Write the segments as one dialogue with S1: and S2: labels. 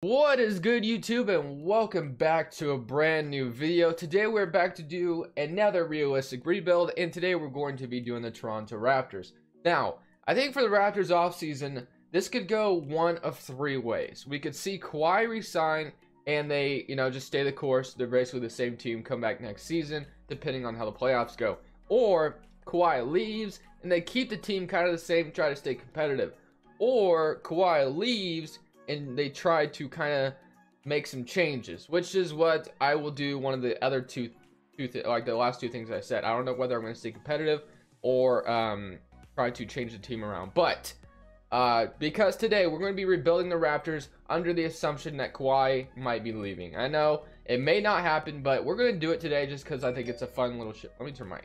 S1: What is good, YouTube, and welcome back to a brand new video. Today we're back to do another realistic rebuild, and today we're going to be doing the Toronto Raptors. Now, I think for the Raptors offseason, this could go one of three ways. We could see Kawhi resign and they, just stay the course. They're basically the same team, come back next season, depending on how the playoffs go. Or Kawhi leaves and they keep the team kind of the same, try to stay competitive. Or Kawhi leaves and they try to kind of make some changes, which is what I will do. One of the other like the last two things I said. I don't know whether I'm going to stay competitive or try to change the team around. But because today we're going to be rebuilding the Raptors under the assumption that Kawhi might be leaving. I know it may not happen, but we're going to do it today just because I think it's a fun little let me turn my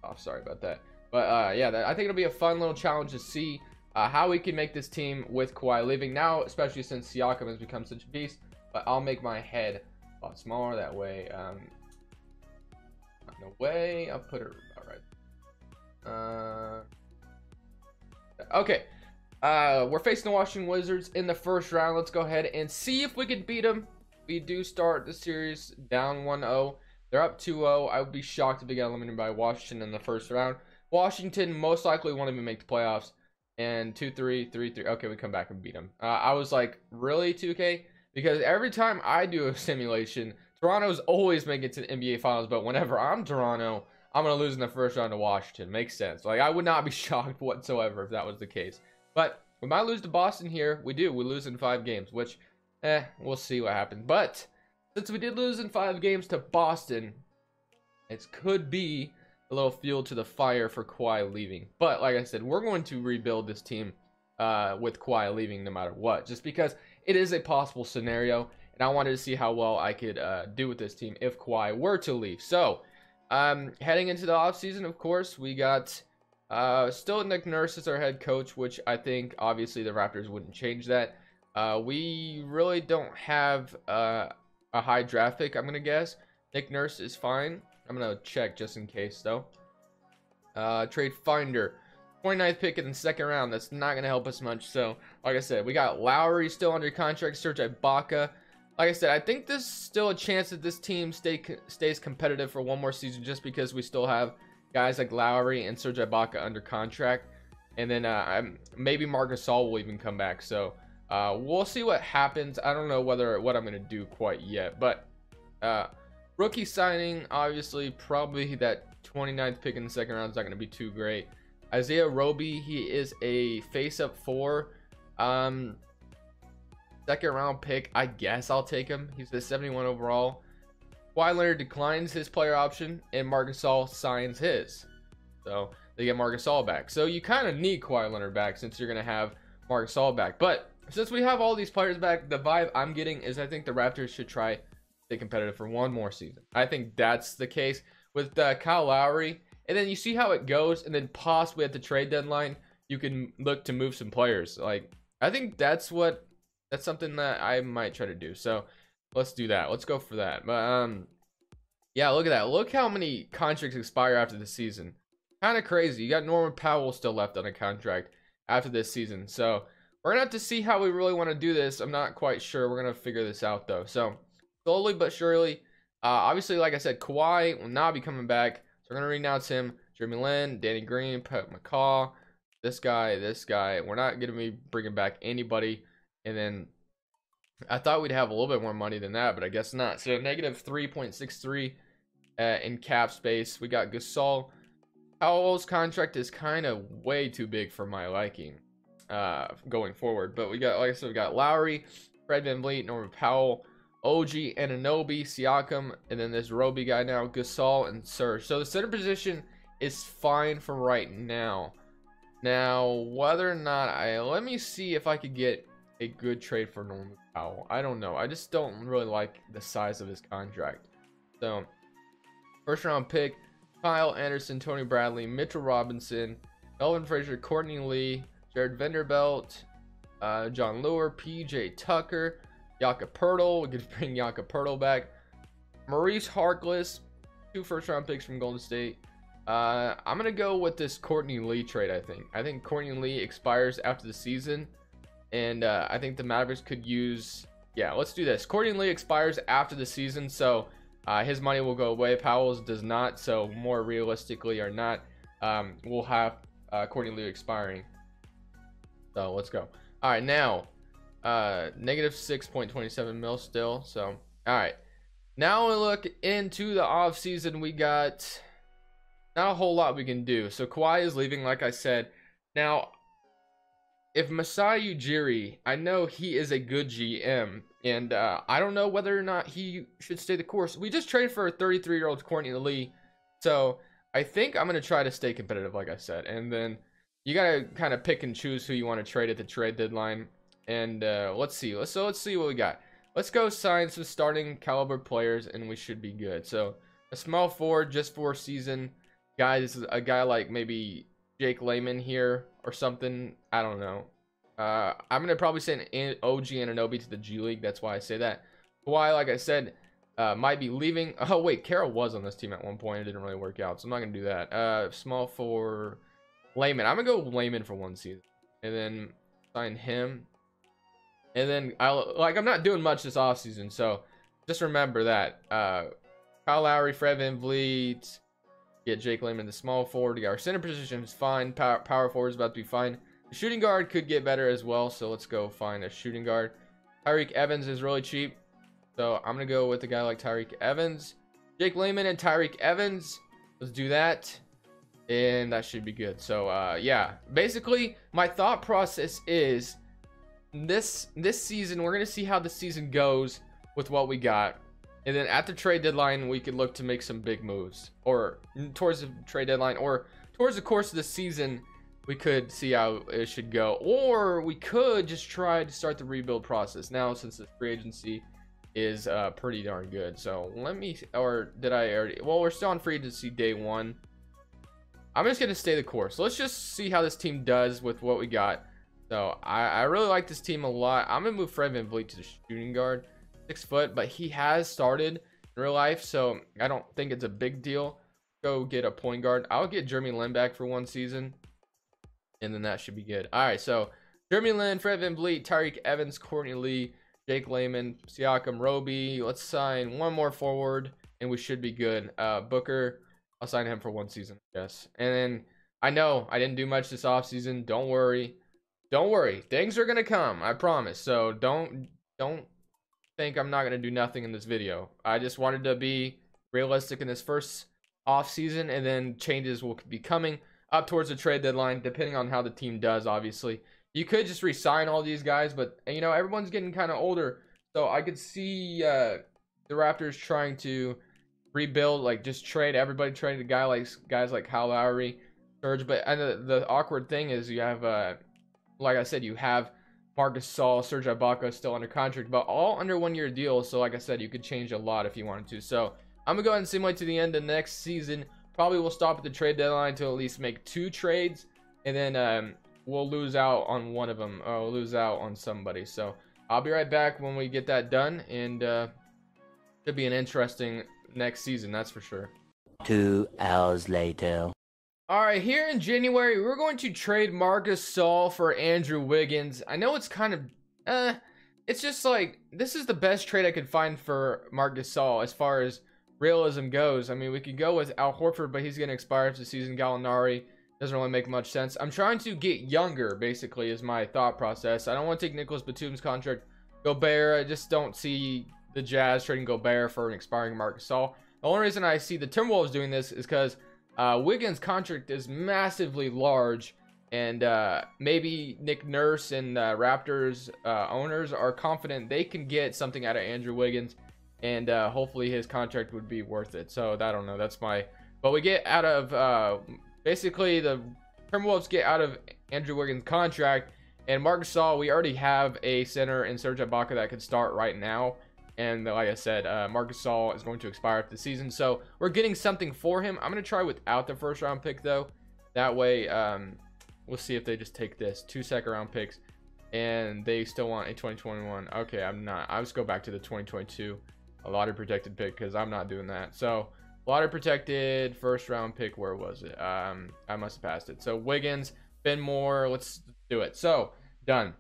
S1: off. Sorry about that. But yeah, I think it'll be a fun little challenge to see how we can make this team with Kawhi leaving now, especially since Siakam has become such a beast. But I'll make my head a lot smaller that way. No way. I'll put it about right. Okay. We're facing the Washington Wizards in the first round. Let's go ahead and see if we can beat them. We do start the series down 1-0. They're up 2-0. I would be shocked if they got eliminated by Washington in the first round. Washington most likely won't even make the playoffs. And 2-3, 3-3. Okay, we come back and beat them. I was like, really, 2K? Because every time I do a simulation, Toronto's always making it to the NBA Finals. But whenever I'm Toronto, I'm going to lose in the first round to Washington. Makes sense. Like, I would not be shocked whatsoever if that was the case. But we might lose to Boston here. We do. We lose in 5 games, which, we'll see what happens. But since we did lose in 5 games to Boston, it could be a little fuel to the fire for Kawhi leaving. But like I said, we're going to rebuild this team with Kawhi leaving no matter what, just because it is a possible scenario, and I wanted to see how well I could do with this team if Kawhi were to leave. So heading into the offseason, of course, we got still Nick Nurse as our head coach, which I think obviously the Raptors wouldn't change that. We really don't have a high draft pick, I'm gonna guess. Nick Nurse is fine. I'm gonna check just in case though. Trade finder, 29th pick in the second round. That's not gonna help us much. So like I said, we got Lowry still under contract, Serge Ibaka. Like I said, I think there's still a chance that this team stays competitive for one more season, just because we still have guys like Lowry and Serge Ibaka under contract, and then maybe Marc Gasol will even come back. So we'll see what happens. I don't know what I'm gonna do quite yet, but rookie signing, obviously, probably that 29th pick in the second round is not going to be too great. Isaiah Roby, he is a face-up 4. Second round pick, I guess I'll take him. He's the 71 overall. Kawhi Leonard declines his player option, and Marc Gasol signs his. So they get Marc Gasol back. So you kind of need Kawhi Leonard back since you're going to have Marc Gasol back. But since we have all these players back, the vibe I'm getting is I think the Raptors should try stay competitive for one more season. I think that's the case with Kyle Lowry, and then you see how it goes, and then possibly at the trade deadline you can look to move some players. Like, I think that's something that I might try to do. So let's do that. Let's go for that. But yeah, look at that. Look how many contracts expire after the season. Kind of crazy. You got Norman Powell still left on a contract after this season. So we're gonna have to see how we really want to do this. I'm not quite sure. We're gonna figure this out though. So slowly but surely. Obviously, like I said, Kawhi will not be coming back. So we're going to renounce him. Jeremy Lin, Danny Green, Pat McCaw, this guy. We're not going to be bringing back anybody. And then I thought we'd have a little bit more money than that, but I guess not. So negative 3.63 in cap space. We got Gasol. Powell's contract is kind of way too big for my liking going forward. But we got, like I said, we got Lowry, Fred VanVleet, Norman Powell, OG, Anunoby, Siakam, and then this Roby guy now, Gasol and Serge. So the center position is fine for right now. Now, whether or not let me see if I could get a good trade for Norman Powell. I don't know. I just don't really like the size of his contract. So, first round pick, Kyle Anderson, Tony Bradley, Mitchell Robinson, Melvin Frazier, Courtney Lee, Jared Vanderbilt, John Lure, PJ Tucker, Jakob Poeltl. We could bring Jakob Poeltl back. Maurice Harkless, 2 first-round picks from Golden State. I'm gonna go with this Courtney Lee trade. I think Courtney Lee expires after the season, and I think the Mavericks could use Yeah, let's do this. Courtney Lee expires after the season, so his money will go away. Powell's does not, so more realistically or not, we'll have Courtney Lee expiring. So let's go. All right, now negative 6.27 mil still. So all right, now we look into the off season. We got not a whole lot we can do. So Kawhi is leaving, like I said. Now, if Masai Ujiri, I know he is a good GM, and I don't know whether or not he should stay the course. We just traded for a 33-year-old Courtney Lee, so I think I'm gonna try to stay competitive, like I said, and then you gotta kind of pick and choose who you want to trade at the trade deadline. And let's see what we got. Let's go sign some starting caliber players, and we should be good. So a small forward just for season guy. This is a guy like maybe Jake Layman here or something. I don't know. I'm gonna probably send OG Anunoby to the G League. That's why I say that. Kawhi, like I said, might be leaving. Oh wait, Carroll was on this team at one point. It didn't really work out, so I'm not gonna do that. Small for Layman. I'm gonna go Layman for one season, and then sign him. And then I'm not doing much this offseason, so just remember that. Kyle Lowry, Fred VanVleet, get Jake Layman the small forward. Our center position is fine. Power forward is about to be fine. The shooting guard could get better as well, so let's go find a shooting guard. Tyreke Evans is really cheap, so I'm gonna go with a guy like Tyreke Evans. Jake Layman and Tyreke Evans. Let's do that, and that should be good. So yeah, basically my thought process is this season we're gonna see how the season goes with what we got, and then at the trade deadline we could look to make some big moves, or towards the trade deadline or towards the course of the season we could see how it should go, or we could just try to start the rebuild process now since the free agency is pretty darn good. So let me, or did I already? Well, we're still on free agency day one. I'm just gonna stay the course. Let's just see how this team does with what we got. So I really like this team a lot. I'm gonna move Fred VanVleet to the shooting guard, 6 foot, but he has started in real life, so I don't think it's a big deal. Go get a point guard. I'll get Jeremy Lin back for one season, and then that should be good. All right, so Jeremy Lin, Fred VanVleet, Tyreke Evans, Courtney Lee, Jake Layman, Siakam, Roby. Let's sign one more forward, and we should be good. Booker, I'll sign him for one season, yes. And then I know I didn't do much this offseason. Don't worry. Don't worry, things are gonna come, I promise. So don't think I'm not gonna do nothing in this video. I just wanted to be realistic in this first off season, and then changes will be coming up towards the trade deadline, depending on how the team does. Obviously, you could just re-sign all these guys, but you know everyone's getting kind of older, so I could see the Raptors trying to rebuild, like just trade everybody, trade the guys like Kyle Lowry, Serge. But the awkward thing is you have like I said, you have Marc Gasol, Serge Ibaka still under contract, but all under 1-year deals. So like I said, you could change a lot if you wanted to. So I'm gonna go ahead and simulate to the end of next season. Probably we'll stop at the trade deadline to at least make 2 trades, and then we'll lose out on one of them, or we'll lose out on somebody. So I'll be right back when we get that done, and should be an interesting next season, that's for sure.
S2: 2 hours later.
S1: All right, here in January, we're going to trade Marc Gasol for Andrew Wiggins. I know it's kind of, it's just like, this is the best trade I could find for Marc Gasol as far as realism goes. I mean, we could go with Al Horford, but he's going to expire after the season. Gallinari doesn't really make much sense. I'm trying to get younger, basically, is my thought process. I don't want to take Nicholas Batum's contract. Gobert, I just don't see the Jazz trading Gobert for an expiring Marc Gasol. The only reason I see the Timberwolves doing this is because Wiggins' contract is massively large, and maybe Nick Nurse and Raptors owners are confident they can get something out of Andrew Wiggins, and hopefully his contract would be worth it. So I don't know, that's my, but we get out of basically the Timberwolves get out of Andrew Wiggins' contract, and Marc Gasol, we already have a center in Serge Ibaka that could start right now. And like I said, Marc Gasol is going to expire after the season, so we're getting something for him. I'm going to try without the first round pick, though. That way, we'll see if they just take this. 2 second-round picks, and they still want a 2021. Okay, I'm not. I'll just go back to the 2022. A lottery protected pick, because I'm not doing that. So, lottery protected, first-round pick, where was it? I must have passed it. So, Wiggins, Ben Moore, let's do it. So, done.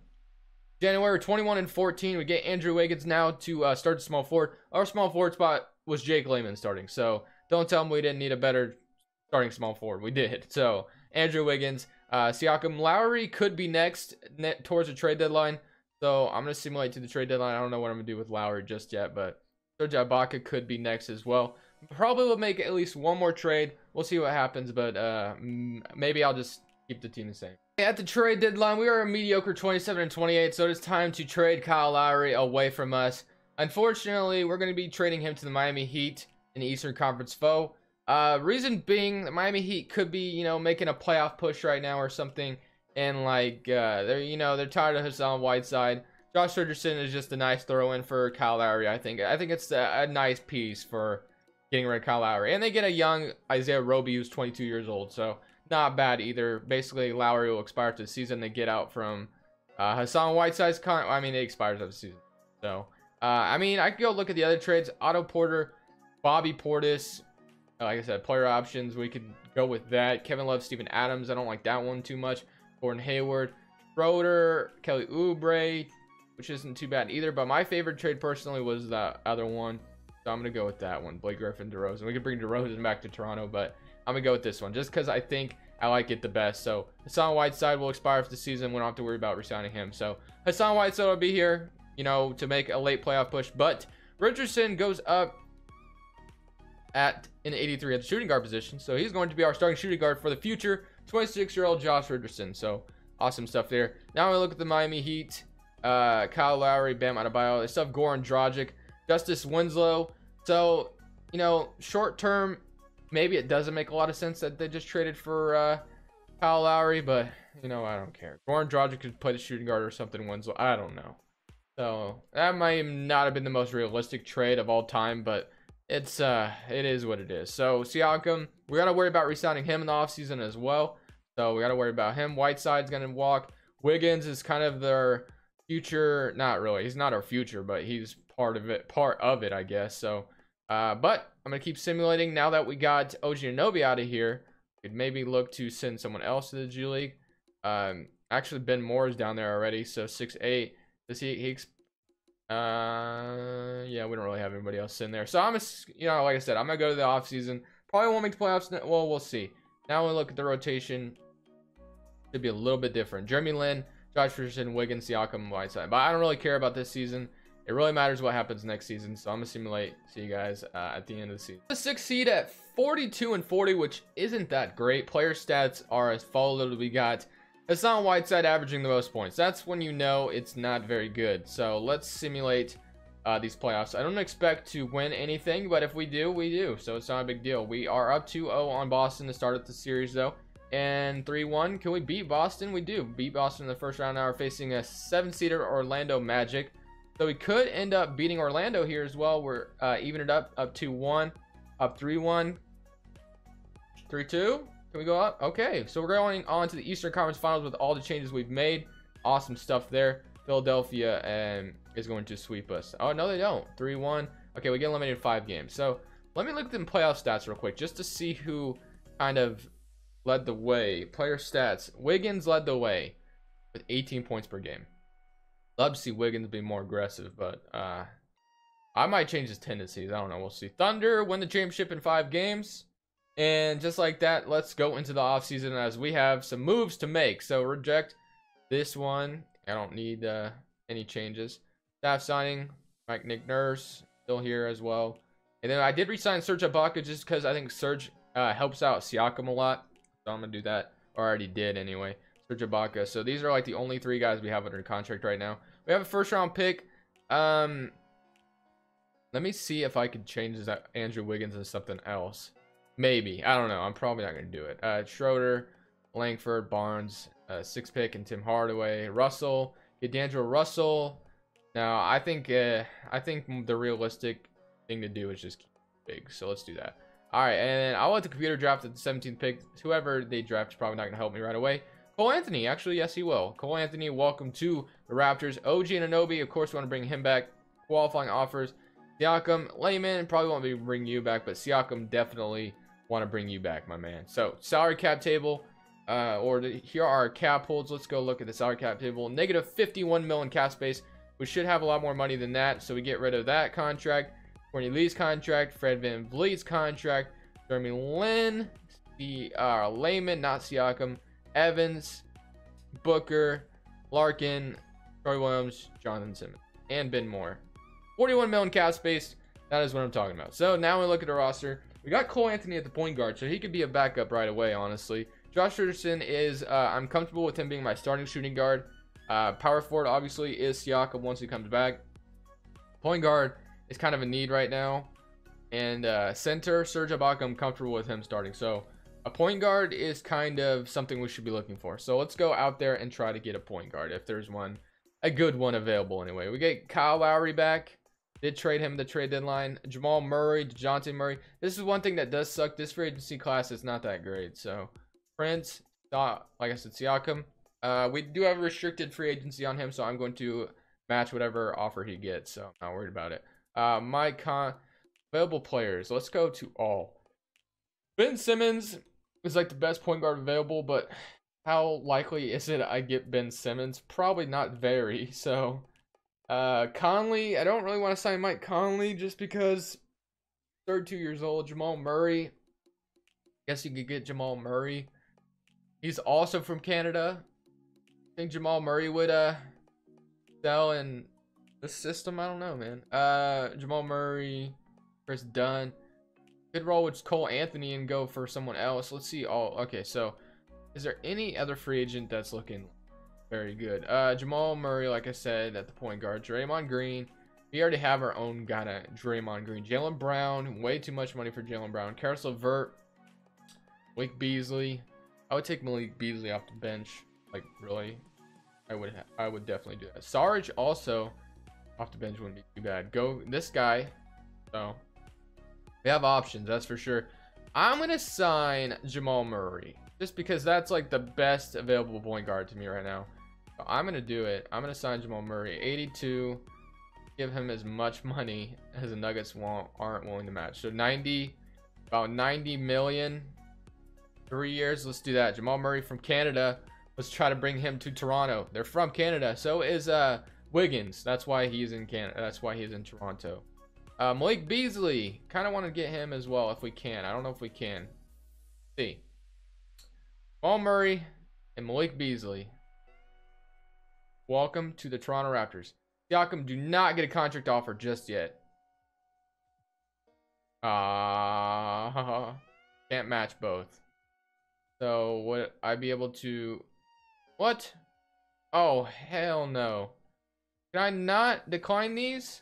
S1: January 21 and 14, we get Andrew Wiggins now to start the small forward. Our small forward spot was Jake Layman starting, so don't tell me we didn't need a better starting small forward. We did. So Andrew Wiggins, Siakam, Lowry could be next towards the trade deadline. So I'm gonna simulate to the trade deadline. I don't know what I'm gonna do with Lowry just yet, but Serge Ibaka could be next as well. Probably will make at least one more trade. We'll see what happens, but maybe I'll just keep the team the same. At the trade deadline, we are a mediocre 27 and 28, so it is time to trade Kyle Lowry away from us. Unfortunately, we're going to be trading him to the Miami Heat, an Eastern Conference foe. Reason being, the Miami Heat could be, you know, making a playoff push right now or something, and like they're tired of Hassan Whiteside. Josh Richardson is just a nice throw-in for Kyle Lowry. I think it's a nice piece for getting rid of Kyle Lowry, and they get a young Isaiah Roby who's 22 years old, so not bad either. Basically, Lowry will expire after the season. They get out from Hassan Whiteside's I mean, it expires after the season. So, I mean, I could go look at the other trades. Otto Porter, Bobby Portis. Like I said, player options. We could go with that. Kevin Love, Steven Adams. I don't like that one too much. Gordon Hayward, Schroeder, Kelly Oubre, which isn't too bad either. But my favorite trade personally was the other one. So I'm going to go with that one. Blake Griffin, DeRozan. We could bring DeRozan back to Toronto, but I'm going to go with this one just because I think I like it the best. So Hassan Whiteside will expire for the season. We don't have to worry about re-signing him. So Hassan Whiteside will be here, you know, to make a late playoff push. But Richardson goes up at an 83 at the shooting guard position. So he's going to be our starting shooting guard for the future. 26-year-old Josh Richardson. So awesome stuff there. Now we look at the Miami Heat. Kyle Lowry, Bam Adebayo. They still have Goran Dragic, Justice Winslow. So, you know, short term, maybe it doesn't make a lot of sense that they just traded for Kyle Lowry, but, you know, I don't care. Goran Dragic could play the shooting guard or something. Winslow, I don't know. So that might not have been the most realistic trade of all time, but it is what it is. So Siakam, we got to worry about re-signing him in the offseason as well. So we got to worry about him. Whiteside's going to walk. Wiggins is kind of their future. Not really. He's not our future, but he's part of it, I guess. So, but I'm going to keep simulating. Now that we got OG Anunoby out of here, we could maybe look to send someone else to the G League. Actually, Ben Moore is down there already. So 6'8". Does yeah, we don't really have anybody else in there. So I'm you know, like I said, I'm gonna go to the offseason. Probably won't make the playoffs. Well, we'll see. Now we look at the rotation. Should be a little bit different. Jeremy Lin, Josh Richardson, Wiggins, Siakam, Whiteside. But I don't really care about this season. It really matters what happens next season. So I'm gonna simulate. See you guys at the end of the season. The 6th seed at 42 and 40, which isn't that great. Player stats are as follows. We got Hassan Whiteside averaging the most points. That's when you know it's not very good. So let's simulate these playoffs. I don't expect to win anything, but if we do, we do. So it's not a big deal. We are up 2-0 on Boston to start the series, though. And 3-1. Can we beat Boston? We do. Beat Boston in the first round. Now we're facing a 7-seeder Orlando Magic. So we could end up beating Orlando here as well. We're even it up 2-1, up 3-1, 3-2. Can we go up? Okay, so we're going on to the Eastern Conference Finals with all the changes we've made. Awesome stuff there. Philadelphia is going to sweep us. Oh, no, they don't. 3-1. Okay, we get eliminated 5 games. So let me look at the playoff stats real quick just to see who kind of led the way. Player stats. Wiggins led the way with 18 points per game. Love to see Wiggins be more aggressive, but I might change his tendencies. I don't know. We'll see. Thunder win the championship in 5 games. And just like that, let's go into the offseason as we have some moves to make. So reject this one. I don't need any changes. Staff signing, Nick Nurse, still here as well. And then I did resign Serge Ibaka just because I think Serge helps out Siakam a lot. So I'm going to do that. Or I already did anyway. Serge Ibaka. So these are like the only 3 guys we have under contract right now. We have a first round pick. Let me see if I could change that Andrew Wiggins into something else. Maybe. I don't know. I'm probably not going to do it. Schroeder, Langford, Barnes, 6th pick, and Tim Hardaway. Russell. Get D'Angelo Russell. Now, I think the realistic thing to do is just keep it big. So let's do that. All right. And I'll let the computer draft at the 17th pick. Whoever they draft is probably not going to help me right away. Cole Anthony. Actually, yes, he will. Cole Anthony, welcome to the Raptors. OG Anunoby, of course, we want to bring him back. Qualifying offers. Siakam, Layman, probably won't be bring you back, but Siakam definitely want to bring you back, my man. So salary cap table, Here are our cap holds. Let's go look at the salary cap table. Negative 51 million cap space. We should have a lot more money than that, so we get rid of that contract. Courtney Lee's contract, Fred VanVleet's contract, Jeremy Lin, Layman, not Siakam, Evans, Booker, Larkin, Troy Williams, Jonathan Simmons, and Ben Moore. 41 million cap space. That is what I'm talking about. So now we look at our roster. We got Cole Anthony at the point guard, so he could be a backup right away, honestly. Josh Richardson is, I'm comfortable with him being my starting shooting guard. Power forward, obviously, is Siakam once he comes back. Point guard is kind of a need right now. And center, Serge Ibaka, I'm comfortable with him starting. So a point guard is kind of something we should be looking for. So let's go out there and try to get a point guard if there's one. A good one available anyway. We get Kyle Lowry back. Did trade him the trade deadline. Jamal Murray, DeJounte Murray. This is one thing that does suck. This free agency class is not that great. So Prince, like I said, Siakam. We do have a restricted free agency on him, so I'm going to match whatever offer he gets. So I'm not worried about it. Available players. Let's go to all. Ben Simmons is like the best point guard available, but how likely is it I get Ben Simmons? Probably not very. So Conley, I don't really want to sign Mike Conley just because 32 years old. Jamal Murray, guess you could get Jamal Murray. He's also from Canada. I think Jamal Murray would sell in the system. I don't know, man. Jamal Murray, Chris Dunn. Could roll with Cole Anthony and go for someone else. Let's see. Okay, so is there any other free agent that's looking very good? Jamal Murray, like I said, at the point guard. Draymond Green. We already have our own guy, Draymond Green. Jaylen Brown. Way too much money for Jaylen Brown. Karis LeVert. Malik Beasley. I would take Malik Beasley off the bench. Like, really? I would definitely do that. Sarge also off the bench wouldn't be too bad. Go this guy. So we have options, that's for sure. I'm gonna sign Jamal Murray just because that's like the best available point guard to me right now. So I'm gonna do it. I'm gonna sign Jamal Murray. 82. Give him as much money as the Nuggets aren't willing to match. So about 90 million. 3 years. Let's do that. Jamal Murray from Canada. Let's try to bring him to Toronto. They're from Canada. So is Wiggins. That's why he's in Canada. That's why he's in Toronto. Malik Beasley. Kind of want to get him as well if we can. I don't know if we can. Let's see. Jamal Murray and Malik Beasley. Welcome to the Toronto Raptors. Siakam, do not get a contract offer just yet. Can't match both. So would I be able to... What? Oh, hell no. Can I not decline these?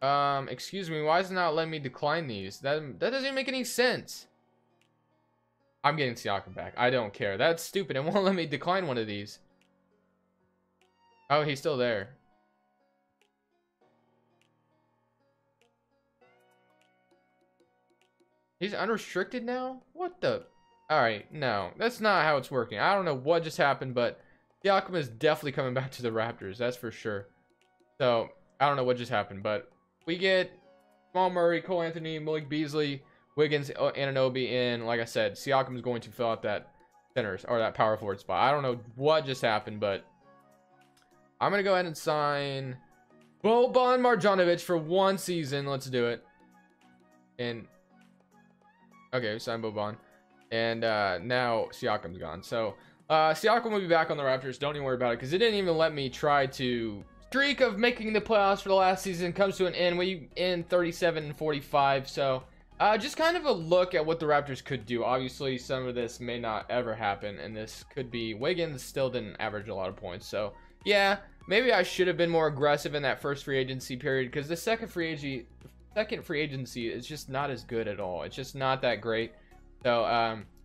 S1: Excuse me, why is it not letting me decline these? That doesn't even make any sense. I'm getting Siakam back. I don't care. That's stupid. It won't let me decline one of these. Oh, he's still there. He's unrestricted now? What the? Alright, no. That's not how it's working. I don't know what just happened, but Siakam is definitely coming back to the Raptors. That's for sure. So, I don't know what just happened, but we get Jamal Murray, Cole Anthony, Malik Beasley, Wiggins, Anunoby, and like I said, Siakam is going to fill out that center or that power forward spot. I don't know what just happened, but I'm going to go ahead and sign Boban Marjanovic for 1 season. Let's do it. And okay, we signed Boban. And now Siakam's gone. So Siakam will be back on the Raptors. Don't even worry about it because it didn't even let me try to... Streak of making the playoffs for the last season comes to an end. We end 37-45. So just kind of a look at what the Raptors could do. Obviously, some of this may not ever happen. And this could be... Wiggins still didn't average a lot of points. So yeah, maybe I should have been more aggressive in that first free agency period. Because the second free agency is just not as good at all. It's just not that great. So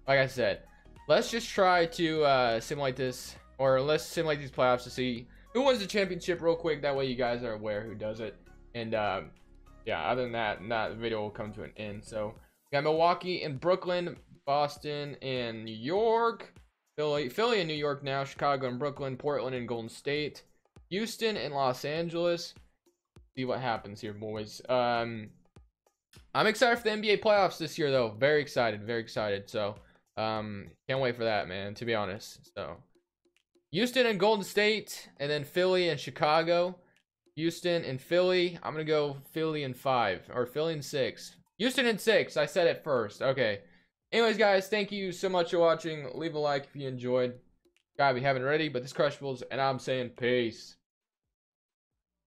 S1: like I said, let's just try to simulate this, or let's simulate these playoffs to see who wins the championship real quick. That way you guys are aware who does it. And yeah, other than that, the video will come to an end. So we got Milwaukee and Brooklyn, Boston and New York, Philly and New York now, Chicago and Brooklyn, Portland and Golden State, Houston and Los Angeles. See what happens here, boys. I'm excited for the NBA playoffs this year, though. Very excited, very excited. So Can't wait for that, man, to be honest. So Houston and Golden State, and then Philly and Chicago. Houston and Philly. I'm gonna go Philly in 5 or Philly in 6. Houston in 6. I said it first. Okay. Anyways, guys, thank you so much for watching. Leave a like if you enjoyed. God, we haven't already, but this Crushables, and I'm saying peace.